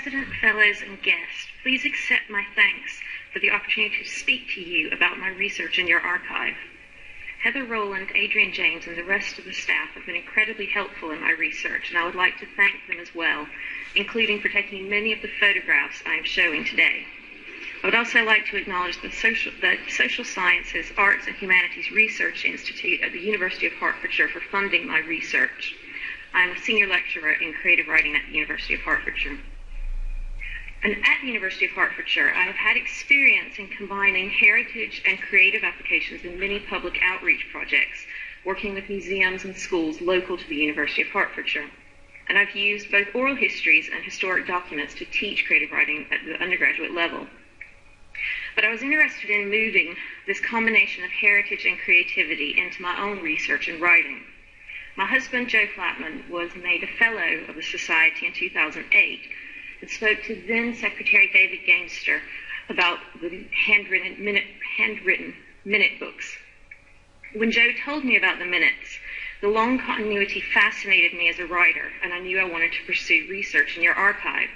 President, fellows, and guests, please accept my thanks for the opportunity to speak to you about my research in your archive. Heather Rowland, Adrian James, and the rest of the staff have been incredibly helpful in my research, and I would like to thank them as well, including for taking many of the photographs I am showing today. I would also like to acknowledge the Social Sciences, Arts, and Humanities Research Institute at the University of Hertfordshire for funding my research. I am a senior lecturer in creative writing at the University of Hertfordshire. And at the University of Hertfordshire, I have had experience in combining heritage and creative applications in many public outreach projects, working with museums and schools local to the University of Hertfordshire. And I've used both oral histories and historic documents to teach creative writing at the undergraduate level. But I was interested in moving this combination of heritage and creativity into my own research and writing. My husband, Joe Flatman, was made a Fellow of the Society in 2008 and spoke to then Secretary David Gamester about the handwritten minute books. When Joe told me about the minutes, the long continuity fascinated me as a writer, and I knew I wanted to pursue research in your archive.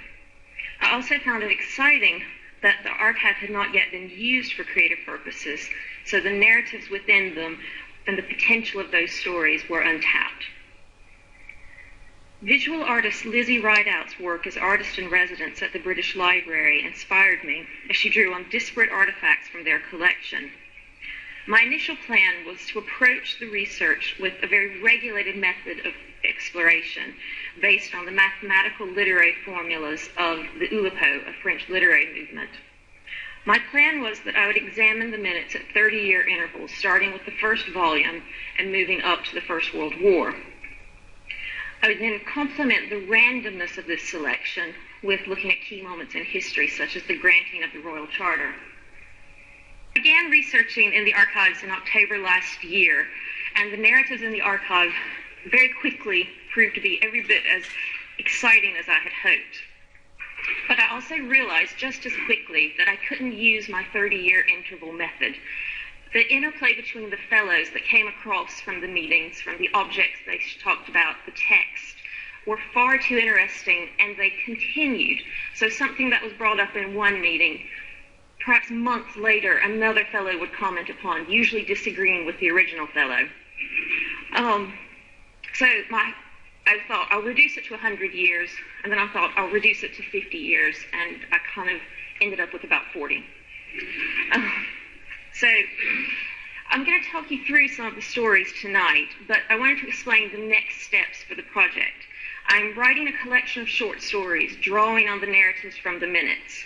I also found it exciting that the archive had not yet been used for creative purposes, so the narratives within them and the potential of those stories were untapped. Visual artist Lizzie Rideout's work as artist-in-residence at the British Library inspired me as she drew on disparate artifacts from their collection. My initial plan was to approach the research with a very regulated method of exploration based on the mathematical literary formulas of the Oulipo, a French literary movement. My plan was that I would examine the minutes at 30-year intervals, starting with the first volume and moving up to the First World War. I would then complement the randomness of this selection with looking at key moments in history, such as the granting of the Royal Charter. I began researching in the archives in October last year, and the narratives in the archive very quickly proved to be every bit as exciting as I had hoped. But I also realized just as quickly that I couldn't use my 30-year interval method. The interplay between the fellows that came across from the meetings, from the objects they talked about, the text, were far too interesting, and they continued. So something that was brought up in one meeting, perhaps months later, another fellow would comment upon, usually disagreeing with the original fellow. I thought I'll reduce it to 100 years, and then I thought I'll reduce it to 50 years, and I kind of ended up with about 40. So I'm going to talk you through some of the stories tonight, but I wanted to explain the next steps for the project. I'm writing a collection of short stories, drawing on the narratives from the minutes.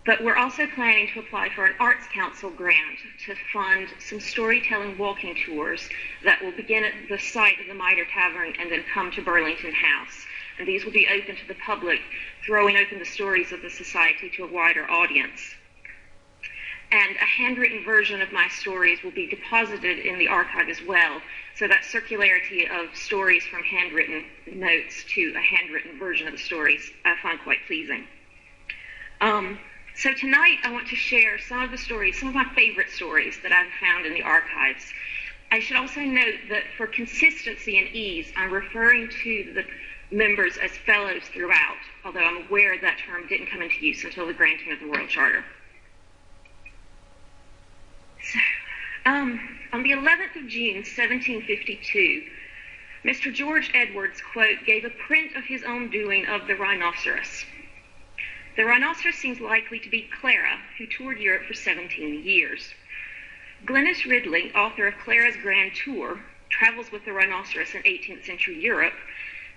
But we're also planning to apply for an Arts Council grant to fund some storytelling walking tours that will begin at the site of the Mitre Tavern and then come to Burlington House. And these will be open to the public, throwing open the stories of the Society to a wider audience. And a handwritten version of my stories will be deposited in the archive as well, so that circularity of stories from handwritten notes to a handwritten version of the stories I find quite pleasing. So tonight I want to share some of the stories, some of my favorite stories that I've found in the archives. I should also note that for consistency and ease, I'm referring to the members as fellows throughout, although I'm aware that term didn't come into use until the granting of the Royal Charter. So, on the 11th of June, 1752, Mr. George Edwards, quote, gave a print of his own doing of the rhinoceros. The rhinoceros seems likely to be Clara, who toured Europe for 17 years. Glenys Ridley, author of Clara's Grand Tour, Travels with the Rhinoceros in 18th Century Europe,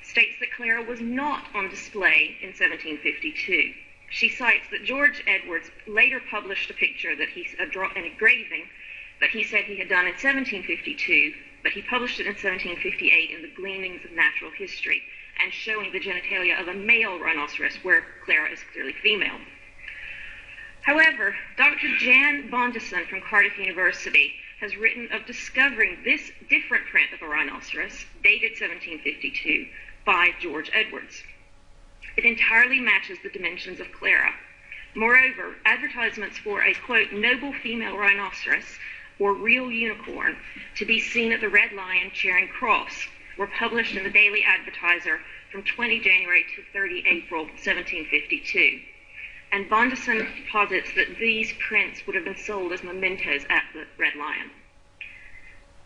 states that Clara was not on display in 1752. She cites that George Edwards later published a picture that an engraving that he said he had done in 1752, but he published it in 1758 in the Gleanings of Natural History, and showing the genitalia of a male rhinoceros, where Clara is clearly female. However, Dr. Jan Bondison from Cardiff University has written of discovering this different print of a rhinoceros, dated 1752, by George Edwards. It entirely matches the dimensions of Clara. Moreover, advertisements for a, quote, noble female rhinoceros, or real unicorn, to be seen at the Red Lion Charing Cross, were published in the Daily Advertiser from 20 January to 30 April 1752, and Bondison posits that these prints would have been sold as mementos at the Red Lion.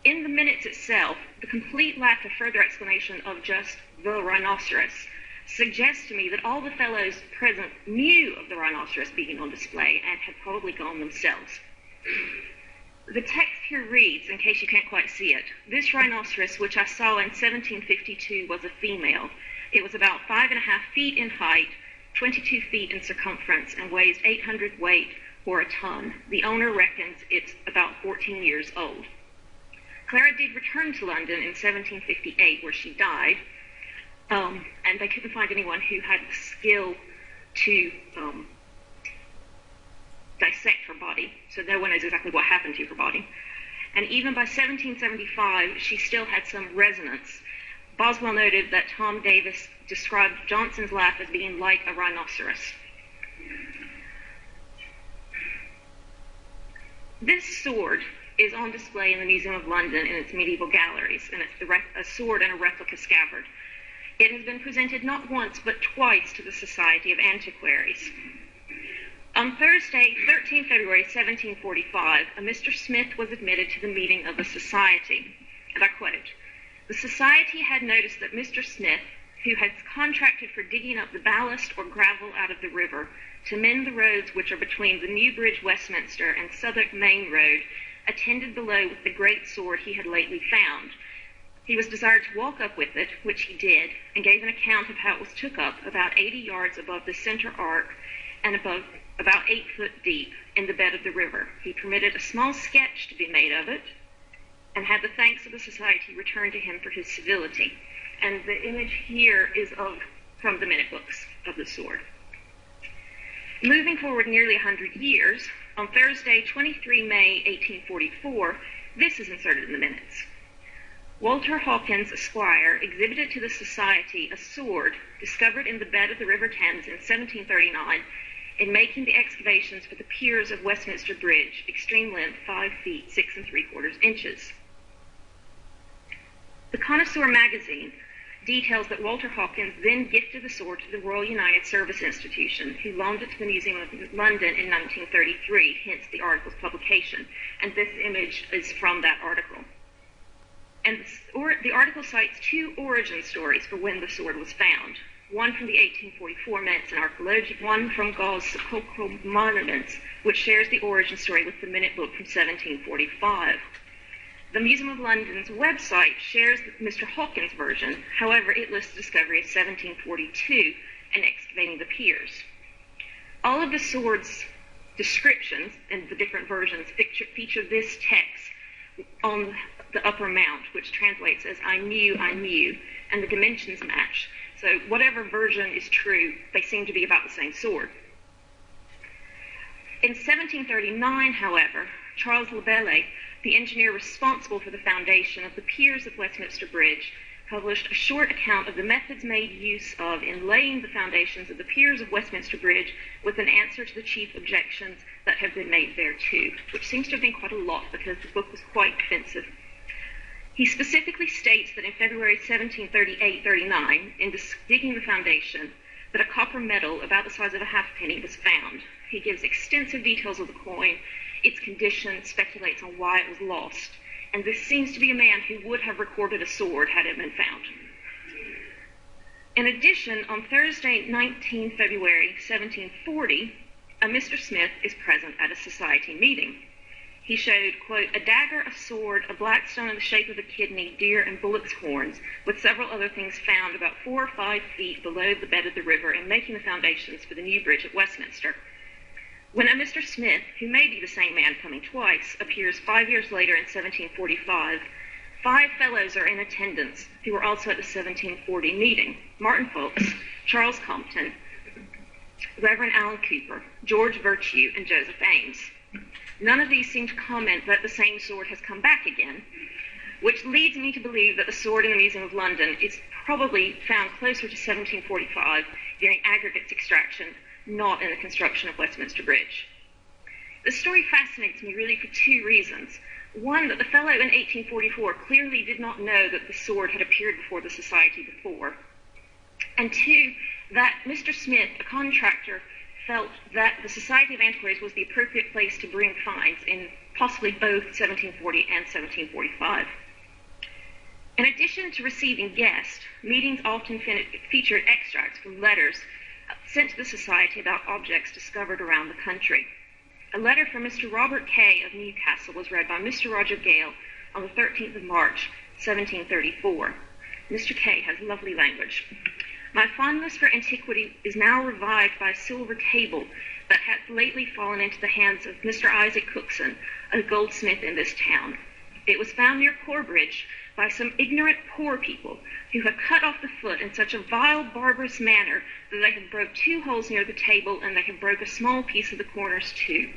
In the minutes itself, the complete lack of further explanation of just the rhinoceros suggests to me that all the fellows present knew of the rhinoceros being on display and had probably gone themselves. The text here reads, in case you can't quite see it, "This rhinoceros, which I saw in 1752, was a female. It was about 5.5 feet in height, 22 feet in circumference, and weighs 800 weight or a ton. The owner reckons it's about 14 years old." Clara did return to London in 1758, where she died, and they couldn't find anyone who had the skill to dissect her body, so no one knows exactly what happened to her body. And even by 1775, she still had some resonance. Boswell noted that Tom Davis described Johnson's laugh as being like a rhinoceros. This sword is on display in the Museum of London in its medieval galleries, and it's a sword and a replica scabbard. It has been presented not once but twice to the Society of Antiquaries. On Thursday, 13 February 1745, a Mr. Smith was admitted to the meeting of the Society, and I quote, "The Society had noticed that Mr. Smith, who had contracted for digging up the ballast or gravel out of the river to mend the roads which are between the New Bridge, Westminster, and Southwark Main Road, attended below with the great sword he had lately found. He was desired to walk up with it, which he did, and gave an account of how it was took up about 80 yards above the center arc and above about 8 foot deep in the bed of the river. He permitted a small sketch to be made of it, and had the thanks of the Society returned to him for his civility." And the image here is from the minute books of the sword. Moving forward nearly 100 years, on Thursday, 23 May 1844, this is inserted in the minutes. "Walter Hawkins, Esquire, exhibited to the Society a sword discovered in the bed of the River Thames in 1739 in making the excavations for the piers of Westminster Bridge, extreme length 5 feet 6 3/4 inches. The Connoisseur magazine details that Walter Hawkins then gifted the sword to the Royal United Service Institution, who loaned it to the Museum of London in 1933, hence the article's publication. And this image is from that article. And the article cites 2 origin stories for when the sword was found. One from the 1844 Minutes in Archaeology, one from Gau's Sepulchral Monuments, which shares the origin story with the minute book from 1745. The Museum of London's website shares Mr. Hawkins' version. However, it lists the discovery of 1742 and excavating the piers. All of the sword's descriptions and the different versions feature this text on the upper mount, which translates as "I knew, and the dimensions match." So whatever version is true, they seem to be about the same sword. In 1739, however, Charles Labelle, the engineer responsible for the foundation of the piers of Westminster Bridge, published a short account of the methods made use of in laying the foundations of the piers of Westminster Bridge, with an answer to the chief objections that have been made thereto, which seems to have been quite a lot because the book was quite defensive. He specifically states that in February 1738-39, in digging the foundation, that a copper medal about the size of a halfpenny was found. He gives extensive details of the coin, its condition, speculates on why it was lost, and this seems to be a man who would have recorded a sword had it been found. In addition, on Thursday, 19 February 1740, a Mr. Smith is present at a society meeting. He showed, quote, "a dagger, a sword, a black stone in the shape of a kidney, deer, and bullock's horns, with several other things found about 4 or 5 feet below the bed of the river in making the foundations for the new bridge at Westminster." When a Mr. Smith, who may be the same man coming twice, appears 5 years later in 1745, 5 fellows are in attendance who were also at the 1740 meeting: Martin Folkes, Charles Compton, Reverend Alan Cooper, George Virtue, and Joseph Ames. None of these seem to comment that the same sword has come back again, which leads me to believe that the sword in the Museum of London is probably found closer to 1745 during aggregates extraction, not in the construction of Westminster Bridge. The story fascinates me really for 2 reasons. One, that the fellow in 1844 clearly did not know that the sword had appeared before the society before. And two, that Mr. Smith, a contractor, felt that the Society of Antiquaries was the appropriate place to bring finds in possibly both 1740 and 1745. In addition to receiving guests, meetings often featured extracts from letters sent to the Society about objects discovered around the country. A letter from Mr. Robert Kay of Newcastle was read by Mr. Roger Gale on the 13th of March, 1734. Mr. Kay has lovely language. My fondness for antiquity is now revived by a silver table that hath lately fallen into the hands of Mr. Isaac Cookson, a goldsmith in this town. It was found near Corbridge by some ignorant poor people who have cut off the foot in such a vile, barbarous manner that they have broke 2 holes near the table, and they have broke a small piece of the corners too.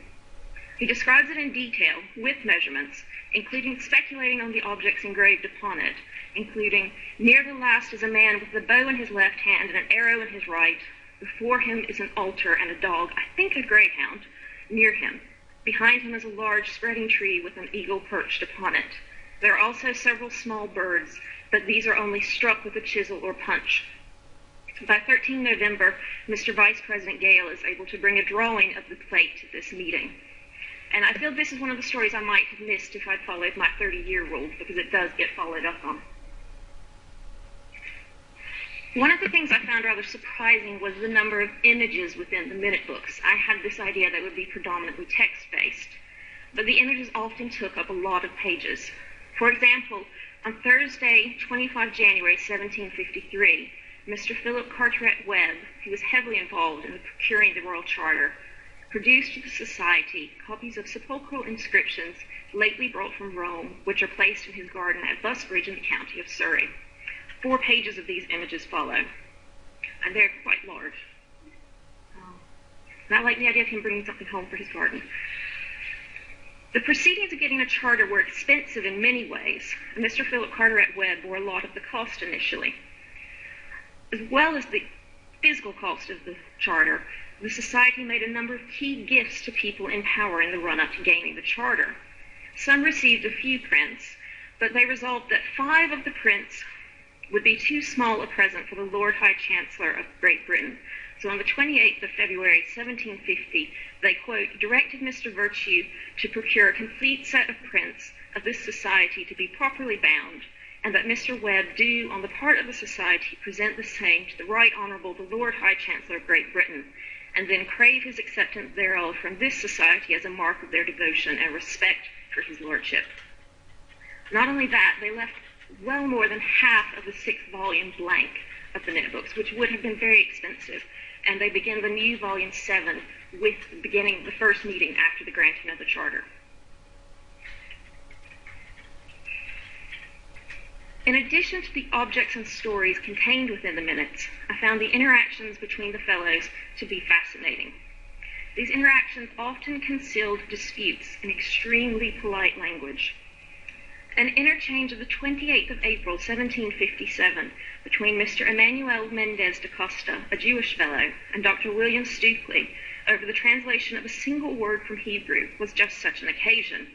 He describes it in detail, with measurements, including speculating on the objects engraved upon it, including, near the last is a man with a bow in his left hand and an arrow in his right. Before him is an altar and a dog, I think a greyhound, near him. Behind him is a large spreading tree with an eagle perched upon it. There are also several small birds, but these are only struck with a chisel or punch. By 13 November, Mr. Vice President Gale is able to bring a drawing of the plate to this meeting. And I feel this is one of the stories I might have missed if I'd followed my 30-year rule, because it does get followed up on. One of the things I found rather surprising was the number of images within the minute books. I had this idea that would be predominantly text-based, but the images often took up a lot of pages. For example, on Thursday, 25 January 1753, Mr. Philip Carteret Webb, who was heavily involved in procuring the Royal Charter, produced to the Society copies of sepulchral inscriptions lately brought from Rome, which are placed in his garden at Busbridge in the county of Surrey. 4 pages of these images follow, and they're quite large. And I like the idea of him bringing something home for his garden. The proceedings of getting a charter were expensive in many ways, and Mr. Philip Carteret Webb bore a lot of the cost initially. As well as the physical cost of the charter, the Society made a number of key gifts to people in power in the run-up to gaining the charter. Some received a few prints, but they resolved that 5 of the prints would be too small a present for the Lord High Chancellor of Great Britain. So on the 28th of February, 1750, they, quote, directed Mr. Virtue to procure a complete set of prints of this society to be properly bound, and that Mr. Webb do, on the part of the Society, present the same to the Right Honourable the Lord High Chancellor of Great Britain, and then crave his acceptance thereof from this Society as a mark of their devotion and respect for his lordship. Not only that, they left well more than half of the 6th volume blank of the minute books, which would have been very expensive, and they begin the new volume 7 with beginning the first meeting after the granting of the charter. In addition to the objects and stories contained within the minutes, I found the interactions between the fellows to be fascinating. These interactions often concealed disputes in extremely polite language. An interchange of the 28th of April, 1757, between Mr. Emmanuel Mendez da Costa, a Jewish fellow, and Dr. William Stukely over the translation of a single word from Hebrew was just such an occasion.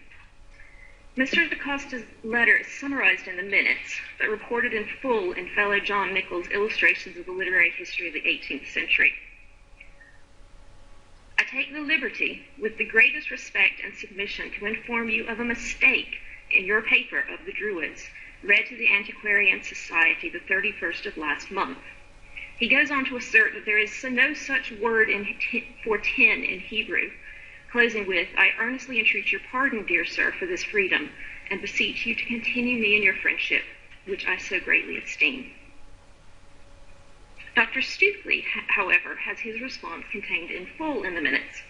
Mr. da Costa's letter is summarized in the minutes, but reported in full in fellow John Nichols' Illustrations of the Literary History of the 18th Century. I take the liberty, with the greatest respect and submission, to inform you of a mistake in your paper of the Druids, read to the Antiquarian Society the 31st of last month. He goes on to assert that there is no such word for 10 in Hebrew, closing with, I earnestly entreat your pardon, dear sir, for this freedom, and beseech you to continue me in your friendship, which I so greatly esteem. Dr. Stukely, however, has his response contained in full in the minutes,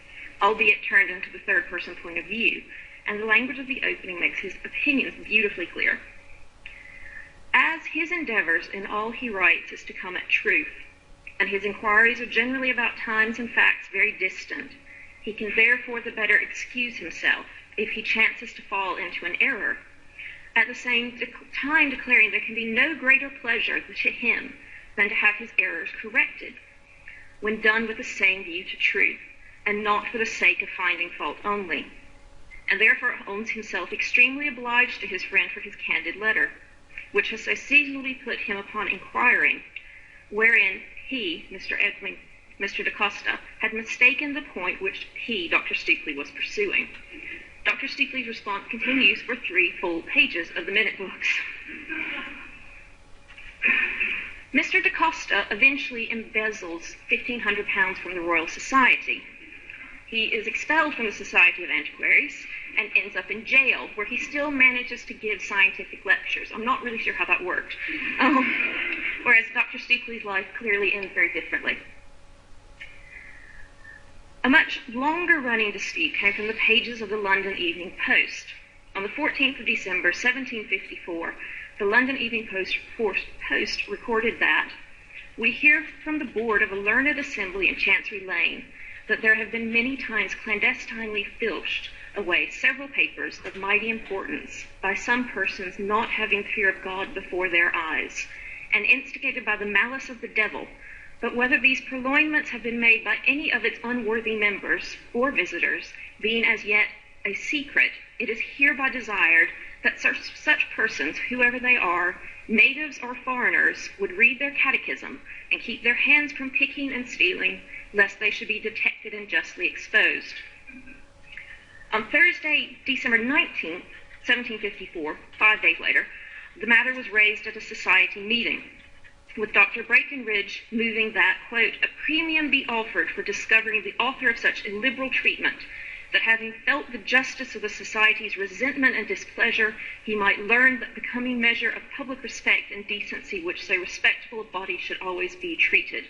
albeit turned into the third-person point of view, and the language of the opening makes his opinions beautifully clear. As his endeavors in all he writes is to come at truth, and his inquiries are generally about times and facts very distant, he can therefore the better excuse himself if he chances to fall into an error, at the same time declaring there can be no greater pleasure to him than to have his errors corrected, when done with the same view to truth, and not for the sake of finding fault only, and therefore owns himself extremely obliged to his friend for his candid letter, which has so seasonably put him upon inquiring wherein he, Mr. DaCosta, had mistaken the point which he, Dr. Stukely, was pursuing. Dr. Stukely's response continues for 3 full pages of the minute books. Mr. DaCosta eventually embezzles £1,500 from the Royal Society. He is expelled from the Society of Antiquaries and ends up in jail, where he still manages to give scientific lectures. I'm not really sure how that worked. Whereas Dr. Stukely's life clearly ends very differently. A much longer-running dispute came from the pages of the London Evening Post. On the 14th of December, 1754, the London Evening Post recorded that, "We hear from the board of a learned assembly in Chancery Lane that there have been many times clandestinely filched away several papers of mighty importance by some persons not having fear of God before their eyes, and instigated by the malice of the devil. But whether these purloinments have been made by any of its unworthy members or visitors, being as yet a secret, it is hereby desired that such persons, whoever they are, natives or foreigners, would read their catechism and keep their hands from picking and stealing, lest they should be detected and justly exposed." On Thursday, December 19th, 1754, 5 days later, the matter was raised at a society meeting, with Dr. Breckenridge moving that, quote, "a premium be offered for discovering the author of such illiberal treatment, that having felt the justice of the society's resentment and displeasure, he might learn that becoming measure of public respect and decency which so respectable a body should always be treated."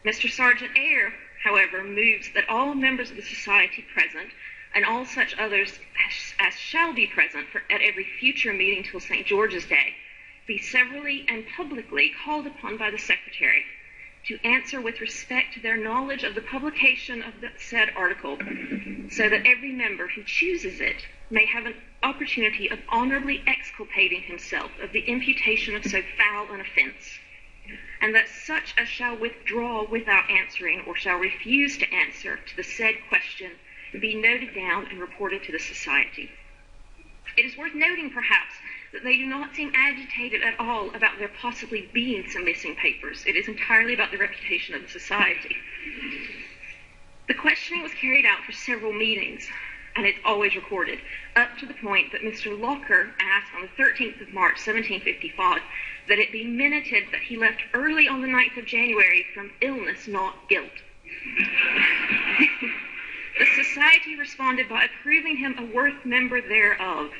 Mr. Sergeant Eyre, however, moves that all members of the society present, and all such others as shall be present at every future meeting till St. George's Day, be severally and publicly called upon by the Secretary to answer with respect to their knowledge of the publication of the said article, so that every member who chooses it may have an opportunity of honorably exculpating himself of the imputation of so foul an offence, and that such as shall withdraw without answering or shall refuse to answer to the said question be noted down and reported to the society. It is worth noting, perhaps, that they do not seem agitated at all about there possibly being some missing papers. It is entirely about the reputation of the society. The questioning was carried out for several meetings, and it's always recorded, up to the point that Mr. Locker asked on the 13th of March, 1755, that it be minuted that he left early on the 9th of January from illness, not guilt. The society responded by approving him a worth member thereof.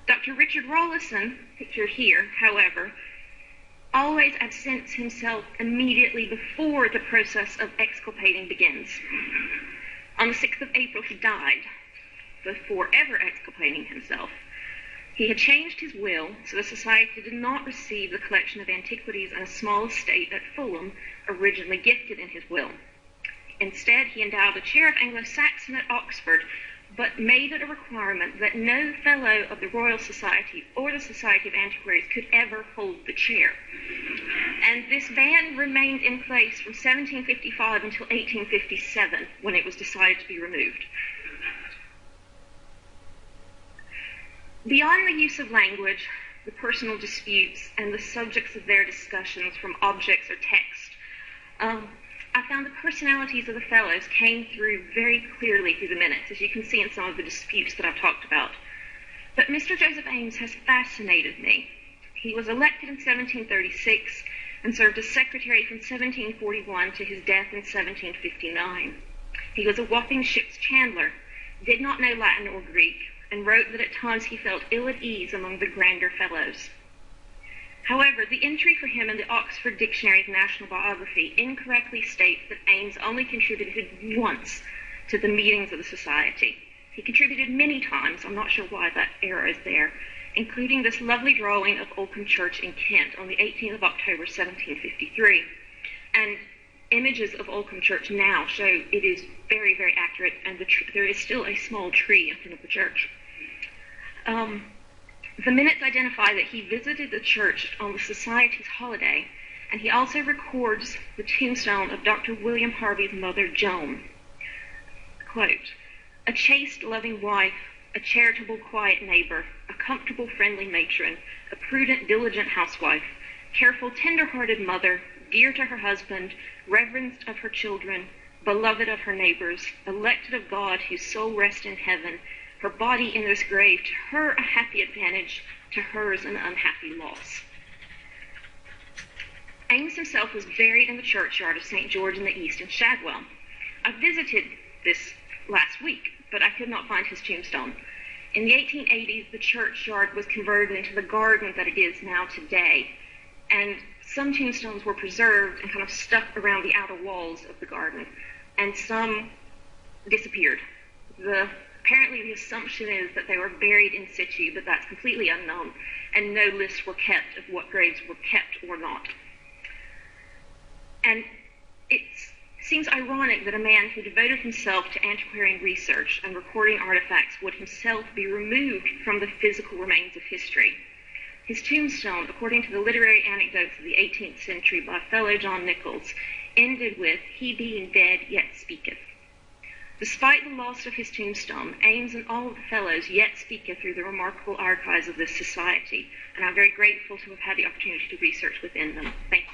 Dr. Richard Rawlinson, pictured here, however, always absents himself immediately before the process of exculpating begins. On the 6th of April, he died, before ever exculpating himself. He had changed his will, so the society did not receive the collection of antiquities and a small estate at Fulham, originally gifted in his will. Instead, he endowed a chair of Anglo-Saxon at Oxford, but made it a requirement that no fellow of the Royal Society or the Society of Antiquaries could ever hold the chair. And this ban remained in place from 1755 until 1857, when it was decided to be removed. Beyond the use of language, the personal disputes, and the subjects of their discussions from objects or text, I found the personalities of the fellows came through very clearly through the minutes, as you can see in some of the disputes that I've talked about. But Mr. Joseph Ames has fascinated me. He was elected in 1736 and served as secretary from 1741 to his death in 1759. He was a Wapping ship's chandler, did not know Latin or Greek, and wrote that at times he felt ill at ease among the grander fellows. However, the entry for him in the Oxford Dictionary of National Biography incorrectly states that Ames only contributed once to the meetings of the society. He contributed many times, I'm not sure why that error is there, including this lovely drawing of Oldcombe Church in Kent on the 18th of October, 1753. And images of Oldcombe Church now show it is very, very accurate, and there is still a small tree in front of the church. The minutes identify that he visited the church on the society's holiday, and he also records the tombstone of Dr. William Harvey's mother, Joan. Quote, "A chaste, loving wife, a charitable, quiet neighbor, a comfortable, friendly matron, a prudent, diligent housewife, careful, tender-hearted mother, dear to her husband, reverenced of her children, beloved of her neighbors, elected of God, whose soul rests in heaven, her body in this grave, to her a happy advantage, to hers an unhappy loss. Ames himself was buried in the churchyard of St. George in the East in Shadwell. I visited this last week, but I could not find his tombstone. In the 1880s, the churchyard was converted into the garden that it is now today, and some tombstones were preserved and kind of stuck around the outer walls of the garden, and some disappeared. Apparently the assumption is that they were buried in situ, but that's completely unknown, and no lists were kept of what graves were kept or not. And it seems ironic that a man who devoted himself to antiquarian research and recording artifacts would himself be removed from the physical remains of history. His tombstone, according to the literary anecdotes of the 18th century by fellow John Nichols, ended with, "He being dead yet speaketh." Despite the loss of his tombstone, Ames and all of the fellows yet speaketh through the remarkable archives of this society, and I'm very grateful to have had the opportunity to research within them. Thank you.